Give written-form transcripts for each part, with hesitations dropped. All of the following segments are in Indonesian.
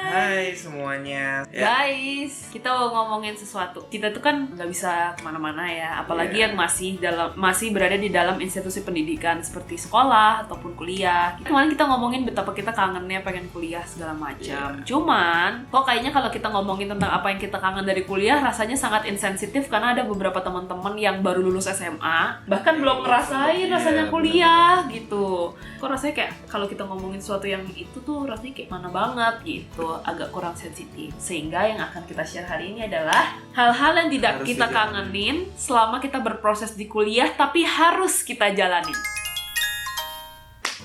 Hai semuanya. Guys, kita mau ngomongin sesuatu. Kita tuh kan nggak bisa kemana-mana ya, apalagi yang masih berada di dalam institusi pendidikan seperti sekolah ataupun kuliah. Kemarin kita ngomongin betapa kita kangennya pengen kuliah segala macam. Cuman, kok kayaknya kalau kita ngomongin tentang apa yang kita kangen dari kuliah, rasanya sangat insensitif karena ada beberapa teman-teman yang baru lulus SMA, bahkan belum ngerasain rasanya kuliah gitu. Kok rasanya kayak kalau kita ngomongin sesuatu yang itu tuh rasanya kayak mana banget gitu, agak kurang sensitif. Sehingga yang akan kita share hari ini adalah hal-hal yang tidak kita kangenin selama kita berproses di kuliah tapi harus kita jalanin.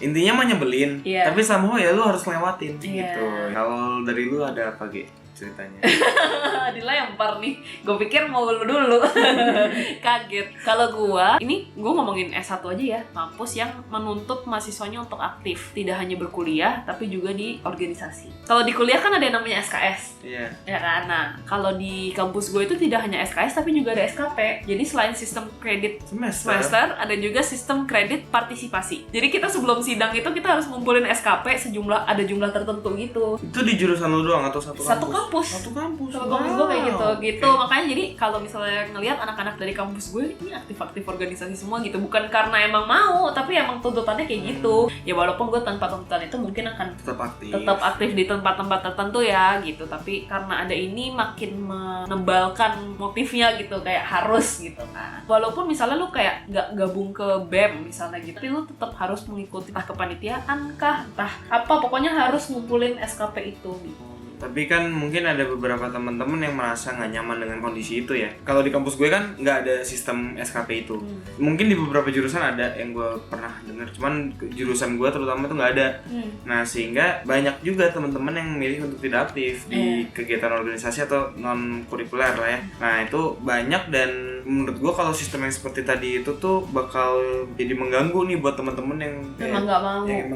Intinya mah nyebelin, tapi somehow ya lu harus lewatin gitu. Kalau dari lu ada apa Ge ceritanya? Dilempar nih, gue pikir mau lu dulu. Kaget. Kalau gue ngomongin S1 aja ya, kampus yang menuntut mahasiswanya untuk aktif, tidak hanya berkuliah tapi juga di organisasi. Kalau di kuliah kan ada yang namanya SKS, ya kan. Nah, kalau di kampus gue itu tidak hanya SKS tapi juga ada SKP. Jadi selain sistem kredit semester, ada juga sistem kredit partisipasi. Jadi kita sebelum sidang itu kita harus ngumpulin SKP ada jumlah tertentu gitu. Itu di jurusan lu doang atau satu kampus? Satu kampus gue kayak gitu. Makanya jadi kalau misalnya ngelihat anak-anak dari kampus gue ini aktif-aktif organisasi semua gitu, bukan karena emang mau, tapi emang tuntutannya kayak gitu. Ya walaupun gue tanpa tuntutan itu mungkin akan tetap aktif di tempat-tempat tertentu ya gitu, tapi karena ada ini makin menebalkan motifnya gitu, kayak harus gitu kan. Walaupun misalnya lu kayak nggak gabung ke BEM misalnya gitu, tapi lu tetap harus mengikuti entah kepanitiaan kah, entah apa, pokoknya harus ngumpulin SKP itu gitu. Tapi kan mungkin ada beberapa teman-teman yang merasa nggak nyaman dengan kondisi itu ya. Kalau di kampus gue kan nggak ada sistem SKP itu. Mungkin di beberapa jurusan ada yang gue pernah dengar, cuman jurusan gue terutama itu nggak ada. Nah sehingga banyak juga teman-teman yang memilih untuk tidak aktif di kegiatan organisasi atau non kurikuler lah ya. Nah itu banyak, dan menurut gue kalau sistem yang seperti tadi itu tuh bakal jadi mengganggu nih buat teman-teman yang emang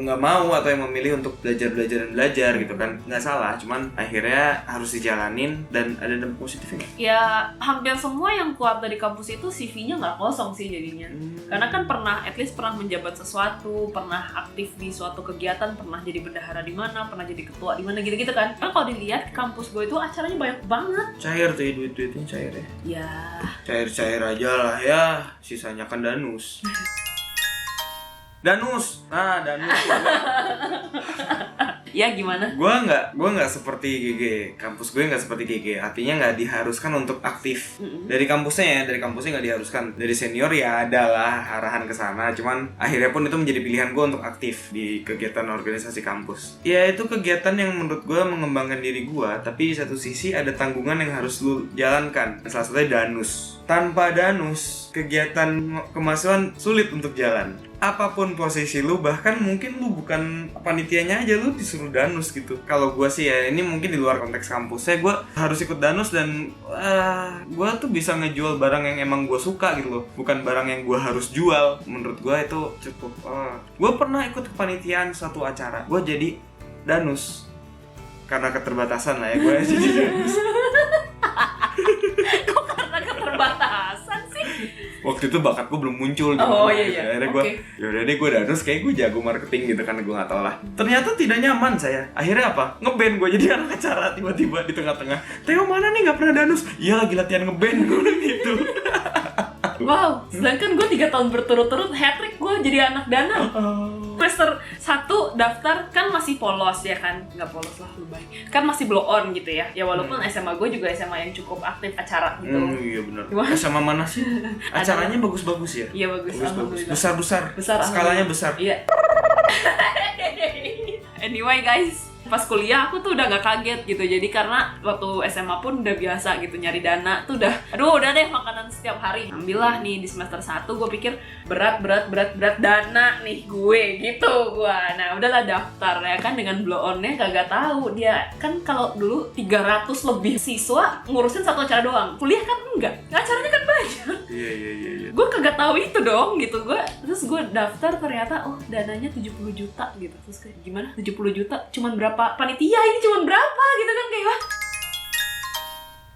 nggak mau atau yang memilih untuk belajar gitu kan. Nggak salah, cuman akhirnya harus dijalanin dan ada dampak positifnya. Ya hampir semua yang keluar dari kampus itu CV-nya nggak kosong sih jadinya. Karena kan at least pernah menjabat sesuatu, pernah aktif di suatu kegiatan, pernah jadi bendahara di mana, pernah jadi ketua di mana gitu-gitu kan. Karena kalau dilihat kampus gue itu acaranya banyak banget. Cair tuh duit-duitnya cair ya. Ya. Cair aja lah ya, sisanya kan danus. Danus. Ya gimana? Gua nggak seperti GG. Kampus gue nggak seperti GG. Artinya nggak diharuskan untuk aktif. Dari kampusnya nggak diharuskan. Dari senior ya adalah arahan ke sana. Cuman akhirnya pun itu menjadi pilihan gue untuk aktif di kegiatan organisasi kampus. Ya itu kegiatan yang menurut gue mengembangkan diri gue. Tapi di satu sisi ada tanggungan yang harus lu jalankan. Salah satunya danus. Tanpa danus, kegiatan kemahasiswaan sulit untuk jalan. Apapun posisi lu, bahkan mungkin lu bukan panitianya aja, lu disuruh danus gitu. Kalau gue sih ya, ini mungkin di luar konteks kampusnya, gue harus ikut danus dan gue tuh bisa ngejual barang yang emang gue suka gitu loh, bukan barang yang gue harus jual. Menurut gue itu cukup. Gue pernah ikut kepanitiaan suatu acara, gue jadi danus karena keterbatasan lah ya, gue jadi danus. Kok karena keterbatasan sih? Waktu itu bakat gue belum muncul gitu. Akhirnya gue yaudah deh gue danus, kayak gue jago marketing gitu, karena gue nggak tahu lah. Ternyata tidak nyaman saya. Akhirnya apa? Ngeband gue jadi anak acara, tiba-tiba di tengah-tengah, Theo mana nih nggak pernah danus? Iya lagi latihan ngeband gue gitu. Wow, sedangkan gue 3 tahun berturut-turut hat-trick gue jadi anak danau. Semester 1 daftar kan masih polos ya kan? Nggak polos lah, lebay. Kan masih blow on gitu ya. Ya walaupun SMA gue juga SMA yang cukup aktif acara gitu. Iya benar. SMA mana sih? Acaranya bagus-bagus ya? Iya bagus. Besar-besar. Skalanya besar. Iya. Anyway guys, pas kuliah aku tuh udah gak kaget gitu. Jadi karena waktu SMA pun udah biasa gitu nyari dana tuh udah deh makanan setiap hari. Ambillah nih di semester 1, gue pikir berat dana nih gue gitu gue. Nah udahlah daftar ya kan, dengan blow on-nya kagak tahu dia kan kalau dulu 300 lebih siswa ngurusin satu acara doang. Kuliah kan enggak, acaranya kan banyak. Iya. Gue kagak tahu itu dong gitu. Terus gue daftar, ternyata dananya 70 juta gitu. Terus kayak gimana 70 juta cuman berapa panitia, ini cuman berapa gitu kan, kayak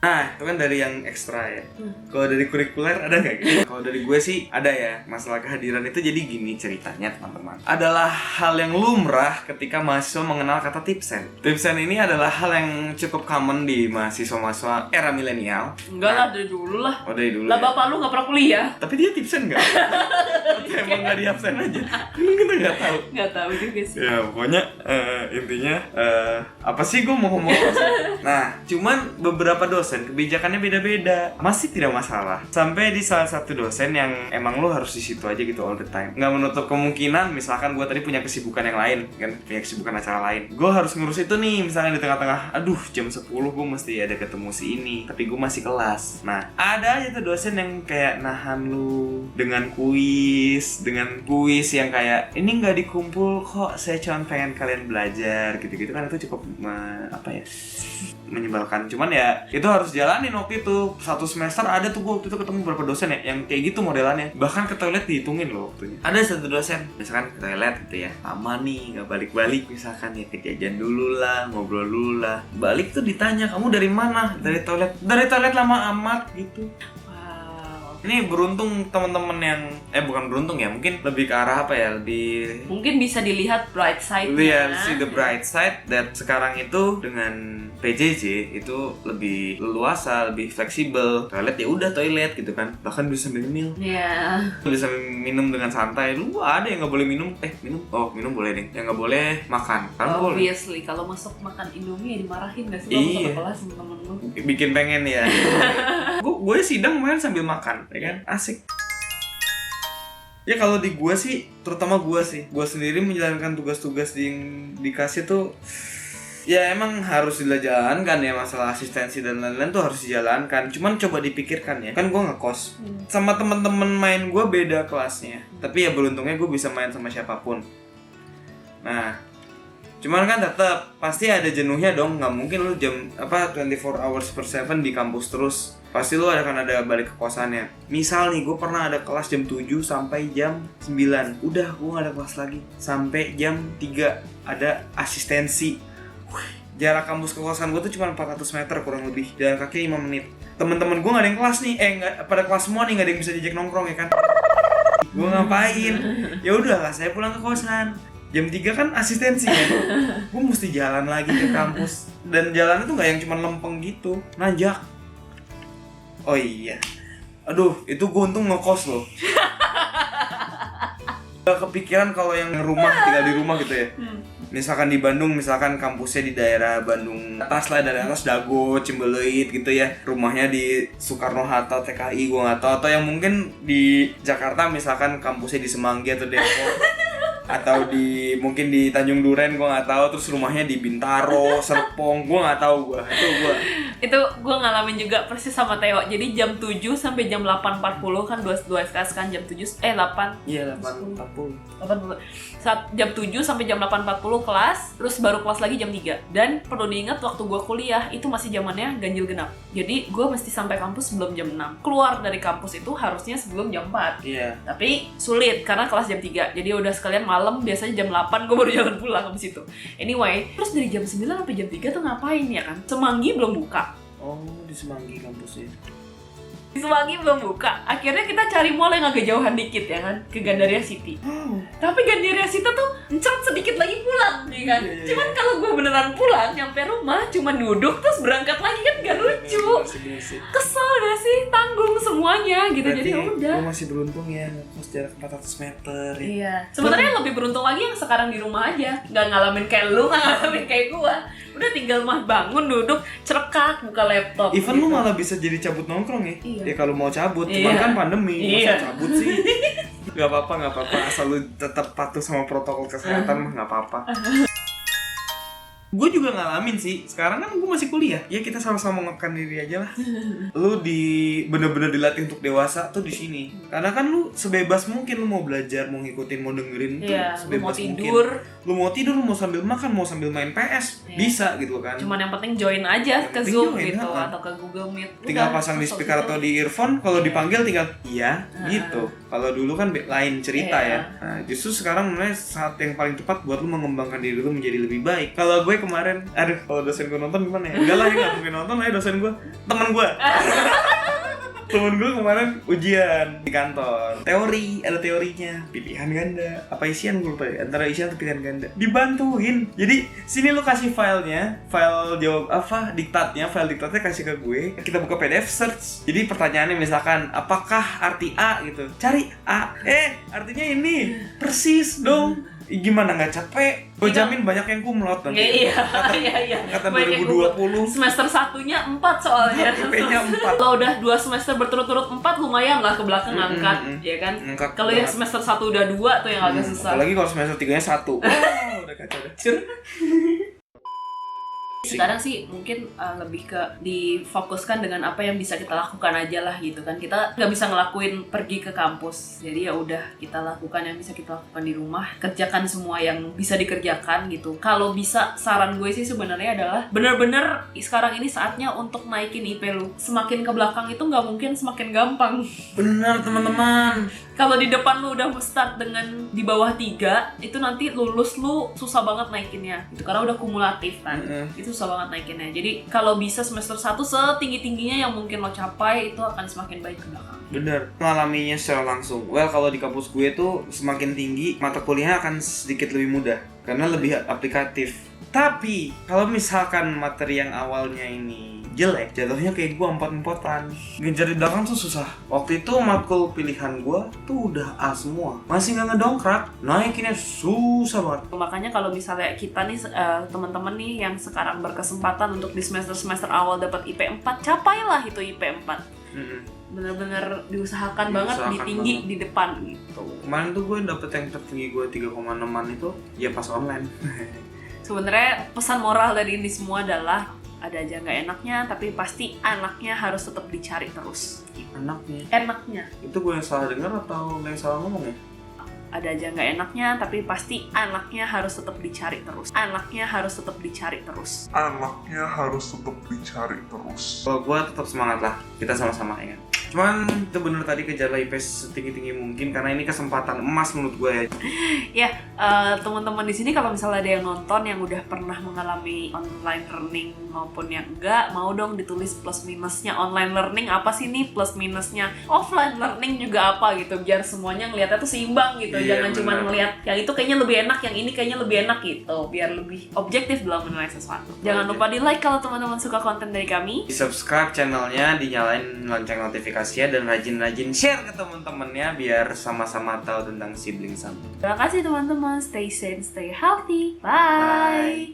Nah, itu kan dari yang ekstra ya. Kalau dari kurikuler ada nggak gitu? Kalau dari gue sih ada ya. Masalah kehadiran itu jadi gini ceritanya teman-teman. Adalah hal yang lumrah ketika mahasiswa mengenal kata tipsen. Tipsen ini adalah hal yang cukup common di mahasiswa-mahasiswa era milenial. Enggak lah, dari dulu lah. Oh, dari dulu Lah ya? bapak lu nggak pernah kuliah. Tapi dia tipsen nggak? Atau emang nggak di absen aja? Kita nggak tahu. Nggak tahu juga sih. Ya pokoknya intinya apa sih gue mau ngomong apa sih? Nah cuman beberapa dosen kebijakannya beda-beda, masih tidak masalah. Sampai di salah satu dosen yang emang lo harus di situ aja gitu all the time. Nggak menutup kemungkinan misalkan gue tadi punya kesibukan yang lain kan, punya kesibukan acara lain, gue harus ngurus itu nih. Misalnya di tengah-tengah, aduh jam 10 gue mesti ada ketemu si ini, tapi gue masih kelas. Nah ada aja tuh dosen yang kayak nahan lu dengan kuis yang kayak ini nggak dikumpul kok, saya cuma pengen kalian belajar gitu-gitu kan. Itu cukup menyebalkan. Cuman ya itu harus jalanin. Waktu itu satu semester ada tuh gue waktu itu ketemu beberapa dosen ya yang kayak gitu modelannya, bahkan ke toilet dihitungin loh waktunya. Ada satu dosen misalkan ke toilet gitu ya, lama nih nggak balik-balik, misalkan ya ke jajan dulu lah, ngobrol dulu lah, balik tuh ditanya kamu dari mana, dari toilet lama amat gitu. Ini beruntung teman-teman yang bukan beruntung ya, mungkin lebih ke arah apa ya, lebih mungkin bisa dilihat bright side-nya. Iya, see the bright side that sekarang itu dengan PJJ itu lebih leluasa, lebih fleksibel. Toilet ya udah toilet gitu kan, bahkan bisa sambil nyemil. Iya. Bisa minum dengan santai. Lu ada yang nggak boleh minum? Minum boleh deh. Yang nggak boleh makan. Kan boleh. Obviously, kalau masuk makan Indomie ya dimarahin nggak sih lo Iya. sama kelas sama temen lu? Bikin pengen ya. gue sidang main sambil makan, ya kan? Asik. Ya kalau di gue sih, terutama gue sendiri menjalankan tugas-tugas yang dikasih tuh ya emang harus dijalankan ya. Masalah asistensi dan lain-lain tuh harus dijalankan. Cuman coba dipikirkan ya, kan gue ngekos sama temen-temen main gue beda kelasnya, tapi ya beruntungnya gue bisa main sama siapapun. Nah cuman kan tetap pasti ada jenuhnya dong. Nggak mungkin lu 24 hours per 7 di kampus terus. Pasti lu akan ada balik ke kosannya. Misal nih gue pernah ada kelas jam 7 sampai jam 9, udah gue gak ada kelas lagi. Sampai jam 3 ada asistensi. Jarak kampus ke kosan gue tuh cuma 400 meter kurang lebih, jalan kaki 5 menit. Temen-temen gue gak ada yang kelas nih, nggak pada kelas semua nih, gak ada yang bisa diajak nongkrong ya kan. Gue ngapain? Ya udahlah, saya pulang ke kosan. Jam 3 kan asistensi kan. Gue mesti jalan lagi ke kampus. Dan jalannya tuh gak yang cuma lempeng gitu, nanjak. Oh iya, aduh itu gue untung ngekos loh. Gak kepikiran kalau yang rumah, tinggal di rumah gitu ya. Misalkan di Bandung, misalkan kampusnya di daerah Bandung atas lah, dari atas Dago, Cimbeleit gitu ya. Rumahnya di Soekarno-Hatta, TKI, gue gak tahu. Atau yang mungkin di Jakarta misalkan kampusnya di Semanggi atau Depok. Atau mungkin di Tanjung Duren, gue nggak tahu. Terus rumahnya di Bintaro, Serpong, gue nggak tahu. Itu gue ngalamin juga persis sama Theo. Jadi jam 7 sampai jam 8.40 kan 2 SKS kan, jam 8. Iya 8.40. Saat jam 7 sampai jam 8.40 kelas, terus baru kelas lagi jam 3. Dan perlu diingat waktu gue kuliah itu masih zamannya ganjil genap. Jadi gue mesti sampai kampus sebelum jam 6. Keluar dari kampus itu harusnya sebelum jam 4. Iya. Tapi sulit karena kelas jam 3. Jadi udah sekalian malam, biasanya jam 8 gue baru jalan pulang habis itu. Anyway, terus dari jam 9 sampai jam 3 tuh ngapain ya kan? Semanggi belum buka. Oh, di Semanggi kampusnya. Di Semanggi belum buka. Akhirnya kita cari mall yang agak jauhan dikit ya kan, ke Gandaria City. Tapi Gandaria City tuh encret sedikit lagi pulang ya kan. Iya. Cuman kalau gue beneran pulang nyampe rumah cuma duduk terus berangkat lagi kan gak lucu. Kesel gak sih, tanggung semuanya gitu. Berarti jadi udah. lu masih beruntung ya ngekos jarak 400 meter ya. Iya. Sebenarnya lebih beruntung lagi yang sekarang di rumah aja, nggak ngalamin kayak lu, nggak ngalamin kayak gua. Udah tinggal mah bangun, duduk, cerekak, buka laptop. Even gitu. lu malah bisa jadi cabut nongkrong ya. Iya. Ya kalau mau cabut, Iya. cuman kan pandemi, Iya. masa cabut sih. Gak apa-apa, asal lu tetap patuh sama protokol kesehatan mah gak apa-apa. Gue juga ngalamin sih. Sekarang kan gue masih kuliah. Ya kita sama-sama mengekan diri aja lah. Lu bener-bener dilatih untuk dewasa tuh di sini. Karena kan lu sebebas mungkin lu mau belajar, mau ngikutin, mau dengerin tuh Iya, lu sebebas mau tidur. mungkin. Lu mau tidur, lu mau sambil makan, mau sambil main PS, Iya. bisa gitu kan. Cuman yang penting join aja Yang ke penting Zoom join, gitu ha. atau ke Google Meet. Tinggal Udah, pasang di selesai speaker gitu. atau di earphone, kalau dipanggil tinggal iya gitu. Kalau dulu kan lain cerita Iya. ya. Nah, justru sekarang mulai saat yang paling tepat buat lu mengembangkan diri lu menjadi lebih baik. Kalau gue kemarin, aduh, kalau dosen gue nonton gimana ya? Enggak lah, ya nggak mungkin nonton lah ya dosen gue, temen gue. Temen gue kemarin ujian di kantor. Ada teorinya. Pilihan ganda. Apa isian gue lupa ya? Antara isian atau pilihan ganda. Dibantuin. Jadi sini lu kasih filenya, file jawab diktatnya kasih ke gue. Kita buka PDF search. Jadi pertanyaannya misalkan apakah arti A gitu. Cari A. Artinya ini. Persis dong. Gimana nggak capek? Gue jamin banyak yang kumlot nanti. Iya. Kata Banyak yang 2020. semester satunya 4 soalnya. PP-nya 4. Kalau udah 2 semester berturut-turut 4 lumayan lah ke belakang ngangkat, ya kan? Kalau yang semester 1 udah 2 tuh yang agak susah. Apalagi kalau semester 3-nya 1. Udah kacau dah. Sekarang sih mungkin lebih ke difokuskan dengan apa yang bisa kita lakukan aja lah gitu kan. Kita nggak bisa ngelakuin pergi ke kampus, jadi ya udah kita lakukan yang bisa kita lakukan di rumah, kerjakan semua yang bisa dikerjakan gitu. Kalau bisa, saran gue sih sebenarnya adalah bener-bener sekarang ini saatnya untuk naikin IP lu. Semakin ke belakang itu nggak mungkin semakin gampang. Benar teman-teman. Kalau di depan lu udah start dengan di bawah 3, itu nanti lulus lu susah banget naikinnya. Itu karena udah kumulatif kan. Itu susah banget naikinnya. Jadi kalau bisa semester 1 setinggi-tingginya yang mungkin lo capai, itu akan semakin baik ke belakang. Bener, mengalaminya secara langsung. Kalau di kampus gue tuh semakin tinggi, mata kuliahnya akan sedikit lebih mudah karena lebih aplikatif. Tapi kalau misalkan materi yang awalnya ini jelek, jatuhnya kayak gue 4-4-an. Ngejar di belakang tuh susah. Waktu itu matkul pilihan gue tuh udah A semua, masih nggak ngedongkrak, naikinnya susah banget. Makanya kalau misalnya kita nih teman-teman nih yang sekarang berkesempatan untuk di semester awal dapat IP 4, capailah itu IP 4. Bener-bener diusahakan banget di tinggi banget di depan gitu. Kemarin tuh gue dapet yang tertinggi gue 3,6an itu ya pas online. Sebenarnya pesan moral dari ini semua adalah ada aja nggak enaknya, tapi pasti anaknya harus tetap dicari terus. Enaknya. Itu gue yang salah dengar atau yang salah ngomong ya? Ada aja nggak enaknya, tapi pasti anaknya harus tetap dicari terus. Anaknya harus tetap dicari terus. Kalau gue tetap semangat lah, kita sama-sama ya kan. Cuman itu bener tadi kejarlah IP setinggi-tinggi mungkin karena ini kesempatan emas menurut gue ya. Ya, teman-teman di sini kalau misalnya ada yang nonton yang udah pernah mengalami online learning maupun yang enggak, mau dong ditulis plus minusnya online learning apa sih nih, plus minusnya offline learning juga apa gitu, biar semuanya ngeliatnya tuh seimbang gitu. Jangan cuma ngeliat yang itu kayaknya lebih enak, yang ini kayaknya lebih enak gitu, biar lebih objektif dalam menilai sesuatu. Jangan lupa di like kalau teman-teman suka konten dari kami. Di subscribe channelnya, dinyalain lonceng notifikasi dan rajin-rajin share ke teman-temannya biar sama-sama tahu tentang sibling sama. Terima kasih teman-teman, stay sane, stay healthy, bye.